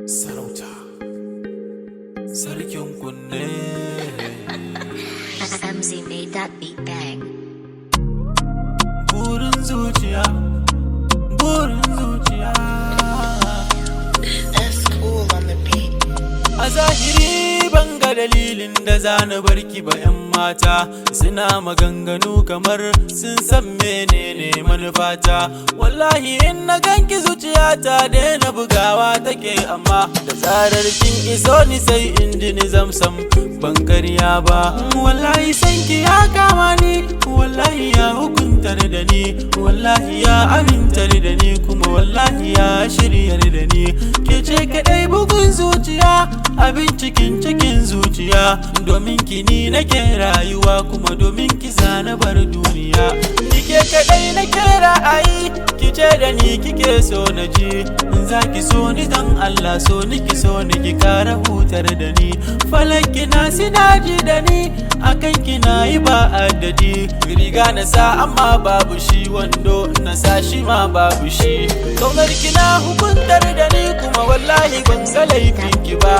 Sarauta Sarkin kunne MZ made that beat bang. Burin zuciya Burin zuciya That's cool on the beat. A zahiri ban ga dalilin da zana barki ba 'yan mata suna maganganu kamar sun san menene manufata. Wallahi in na ganki zuciyata daina bugawa take, amma da zarar kin iso ni sai in ji ni zamsam ban karya ba. Wallahi sanki ya kama ni, wallahi ya hukuntar da ni, wallahi ya amintar da ni, kuma wallahi ya shiryar da ni. Ke ce kadai bugun zuciya, abin cikin zuciya, domin ki ni nake rayuwa, kuma domin ki zana bar duniya. Ni ke kadai nake ra'ayi, ki ce da ni kike so na ji. In za ki so ni dan Allah, so ni ki so ni ki kara hutar da ni. Falaki na sinaji da ni, akan ki na yi ba adadi. Riga na sa amma babu shi, wando na sa shi ma babu shi. Kaunar ki na hukuntar da ni, kuma wallahi ban ga laifin ki ba.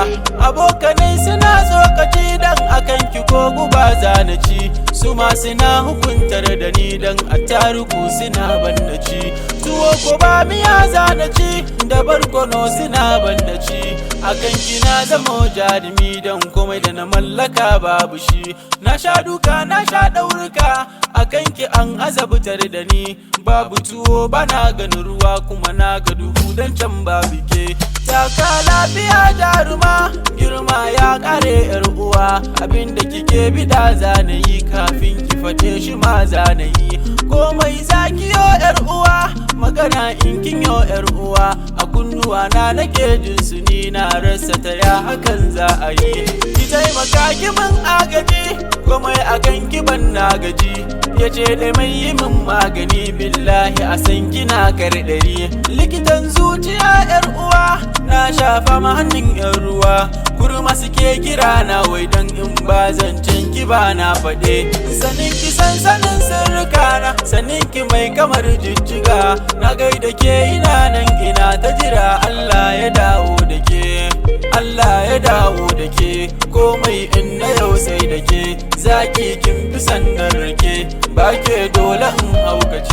Abokanai suna tsokaci dan akan ki ko guba zana ci, su ma suna hukuntar da ni dan a taruku suna bannaci. Tuwo ko ba miya zana ci, da barkono suna bannaci. Akan ki na zamo jarumi, dan komai da na mallaka babu shi. Na sha duka na sha ɗaurika, akan ki an azabtar da ni. Babu tuwo bana ganin ruwa, kuma na ga duhu dan can babu ke. Taka lafiya jaruma, girma ya kare yar uwa. Abinda kike bida zanayi, kafin ki fate shi ma zanayi. Komai zakiyo yar uwa, magana in kinyo yar uwa. A kunnuwa na nake jin su, ni na rasa ta ya hakan za a yi. Ki taimaka ki min agaji, komai a kan ki ban na gaji. Yace dai mai yi min magani, billahi a san kina karɗari. Likitan zuciya yar uwa, na shafa ma hannun yan ruwa. Kurma suke kira na wai dan in ba zancen ki ba na faɗe. Sanin ki sansanin sirrika na, sanin ki mai kamar jijjiga. Na gaida ke ina nan ina ta jira, Allah ya dawo da ke, Allah ya dawo da ke. Komai in na yau sai da ke, zaki kin fi sandan rake. Ba ke dole in haukace.